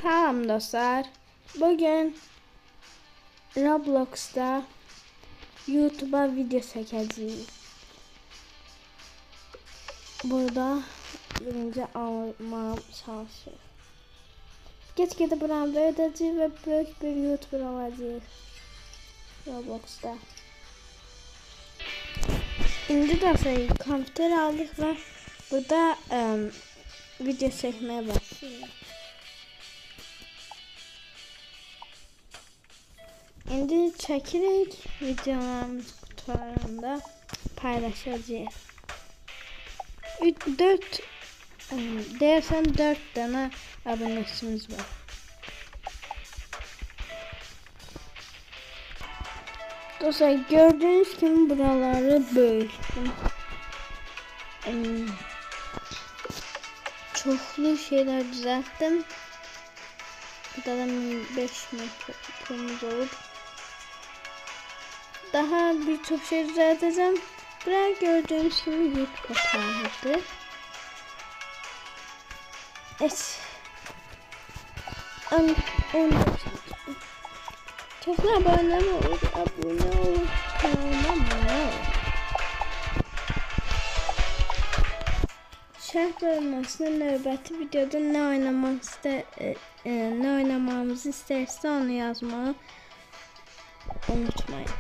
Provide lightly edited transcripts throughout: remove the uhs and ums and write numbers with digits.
Salam dostlar. Bugün Roblox'ta YouTube'a video çekeceğiz. Burada birinci almaya çalışır. Get buramda ödeyeceğiz ve büyük bir YouTuber olacağız Roblox'ta. Şimdi de kompüter aldık ve burada video çekmeye başlıyoruz. Şimdi çekerek videolarımız kutularında paylaşacağız. 4 dersen 4 tane abonesimiz var. Dostlar gördüğünüz gibi buraları bölüştüm. Çoklu şeyler düzelttim. Burada da 5 metremiz olup daha birçok şey düzelteceğim. Buraya gördüğünüz gibi YouTube kanalıdır. Evet. Çoklu abone olun, kanalıma abone olun. Şərh bölməsində növbəti videoda nə oynamamızı istərsə onu yazmağı unutmayın.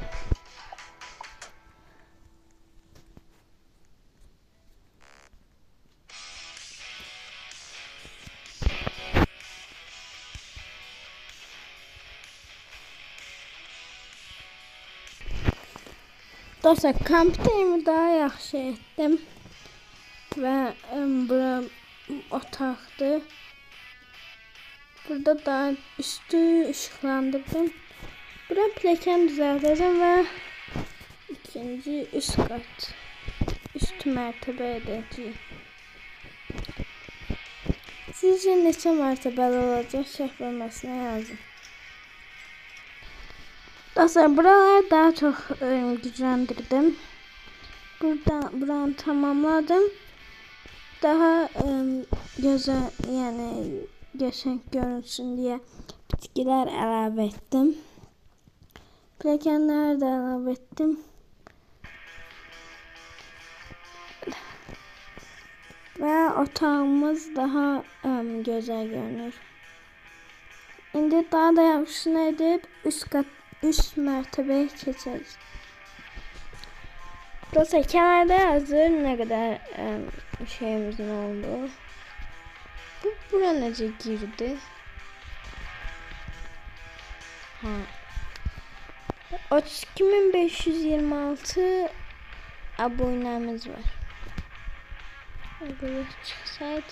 Dostlar, kompüterimi daha yaxşı etdim ve bura otaqdır. Burada daha üstü ışıqlandırdım. Bura pilləkən düzəldəcəm və ikinci üst kat, üst mərtəbə edəcəyim. Sizcə neçə mərtəbəli olacaq? Şərh bölməsinə yazın. Dostlar, buraları daha çok güçlendirdim. Buranı tamamladım. Daha güzel, yani geçen görünsün diye bitkiler ilave ettim. Plekenler de ilave ettim. Ve otağımız daha güzel görünür. Şimdi daha da yapışını edip üst mertebeye geçeriz. Dostlar, kenarda hazır ne kadar şeyimizin oldu. Bura nece girdi? Ha. 32.526 abonemiz var. Böyle çıksaydı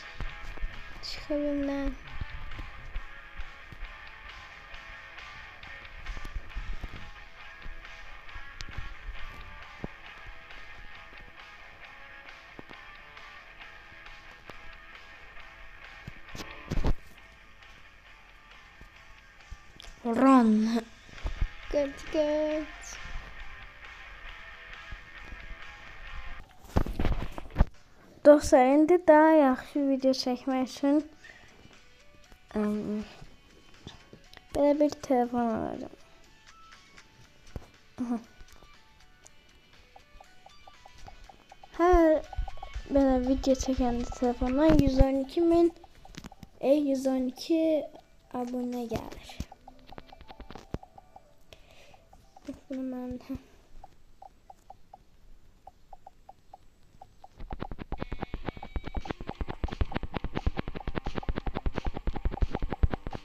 çıkabilmem. Run. Good. Dostlar, indi daha yaxşı video çekmək üçün belə bir telefon alacağım. Hər belə video çəkəndə telefondan 112 abone gəlir. Bunu mən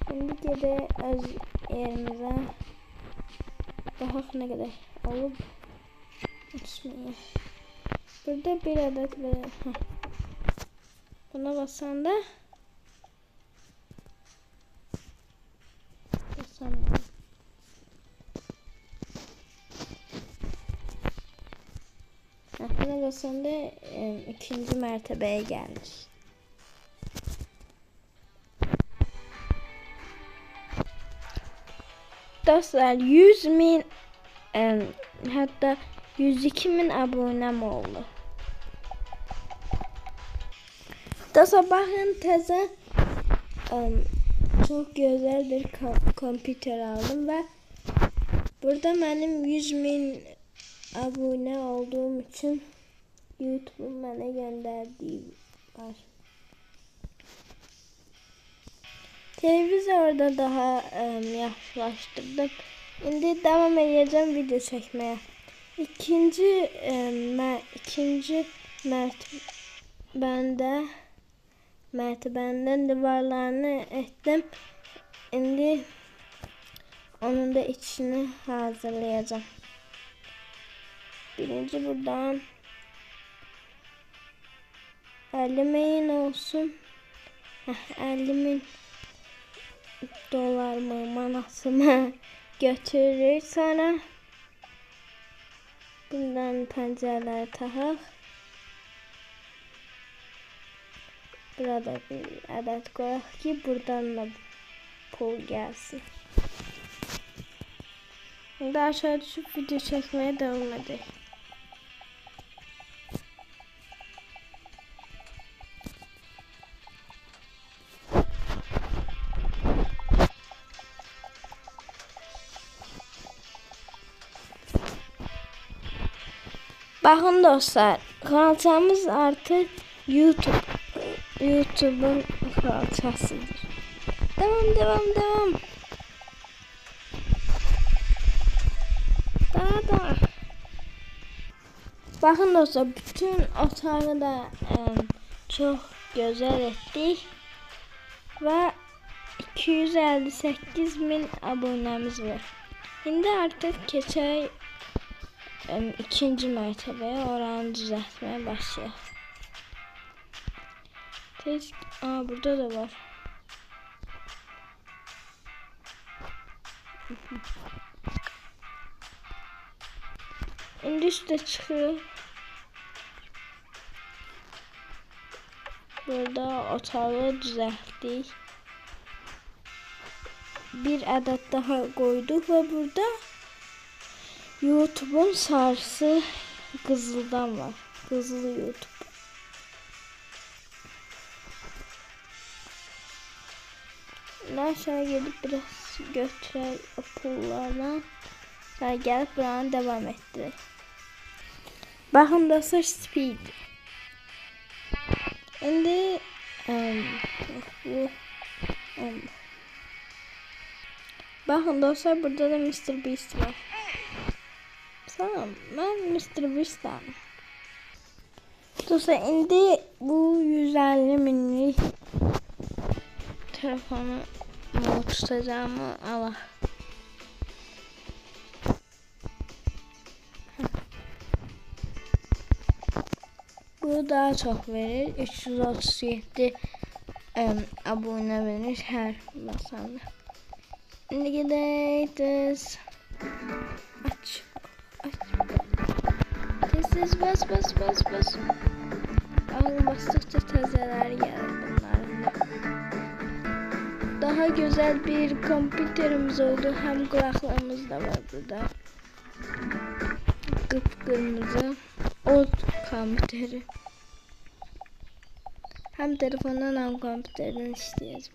şimdi geri öz yerimize bakaq ne kadar alıp açmayı. Burada bir adet böyle buna basanda buna basanda ikinci mertebeye gelmiş. Dostlar, 100.000 hatta 102.000 abonem oldu. Dostlar, bakın teze çok güzel bir kompüter aldım ve burada benim 100.000 abone olduğum için YouTube'un bana gönderdiği var. Televizyonda daha yaklaştırdım. Şimdi devam edeceğim video çekmeye. İkinci mertebenden duvarlarını ettim. Şimdi onun da içini hazırlayacağım. Birinci buradan 50.000 olsun. 50.000 dolar mı manası mı götürür, sonra bundan pencereleri takak. Burada bir adet koyak ki buradan da pul gelsin. Şimdi aşağı düşüp video çekmeye devam edelim. Bakın dostlar, kalçamız artık YouTube'un kalçasıdır. Devam. Daha. Bakın dostlar, bütün otağı da çok güzel ettik ve 258.000 abonemiz var. Şimdi artık geçer ikinci mertebeye, oranı düzeltmeye başlayalım. Burada da var. Şimdi üstte çıkıyor. Burada otağı düzelttik. Bir adet daha koyduk ve burada YouTube'un sarısı kızıldan var. Kızıl YouTube. Aşağı gelip biraz götürer o pullarla. Sonra gelip buranı devam ettirir. Bakın dostlar, speed. Şimdi bakın dostlar, burada da Mr. Beast var. Tamam, ben Mr. Beast'im. Dostlar, şimdi bu 150.000'lik telefonu tutacağımı Allah. Bu daha çok verir. 337 abone verir her basanda. Şimdi gideyiz. Aç. Tez bas. Ağır bastıkça tezeler gelir bunların da. Daha güzel bir kompüterimiz oldu. Hem kulaklığımız da var burada. Kıpkırmızı old kompüteri. Hem telefondan hem kompüterden işleyeceğim.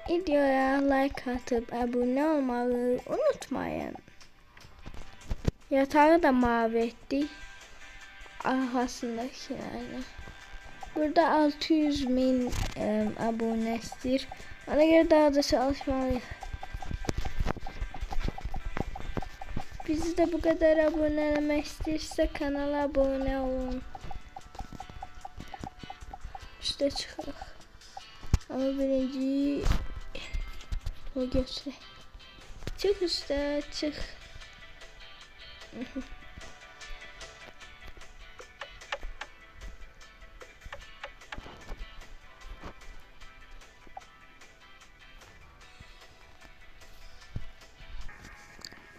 Videoya like atıp abone olmayı unutmayın. Yatağı da mavi ettik. Arkasındaki yani. Burada 600.000 abonedir. Ona göre daha da çalışmalıyız. Bizi de bu kadar abonelemek istiyorsa kanala abone olun. İşte çıkıyor. Ama birinciyi o götüre. Çık işte, çık.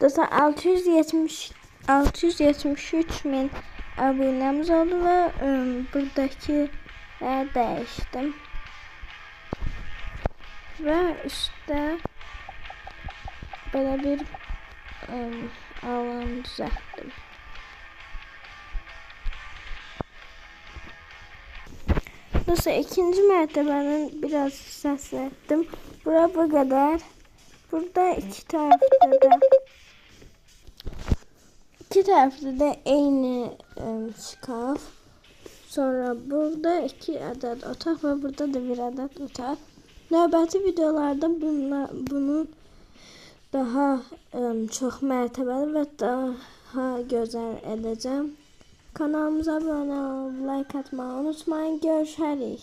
Dostlar, 673.000 abonemiz oldu ve buradaki değiştim. Ve üstte böyle bir alan düzelttim. Nasıl ikinci mertebenin biraz ses ettim. Bura bu kadar. Burada iki tarafta da aynı şkaf. Sonra burada 2 adet otak ve burada da 1 adet otak. Növbəti videolarda bunun daha çox mərtəbəli və daha gözəl edəcəm. Kanalımıza abunə olub like atmayı unutmayın. Görüşərik.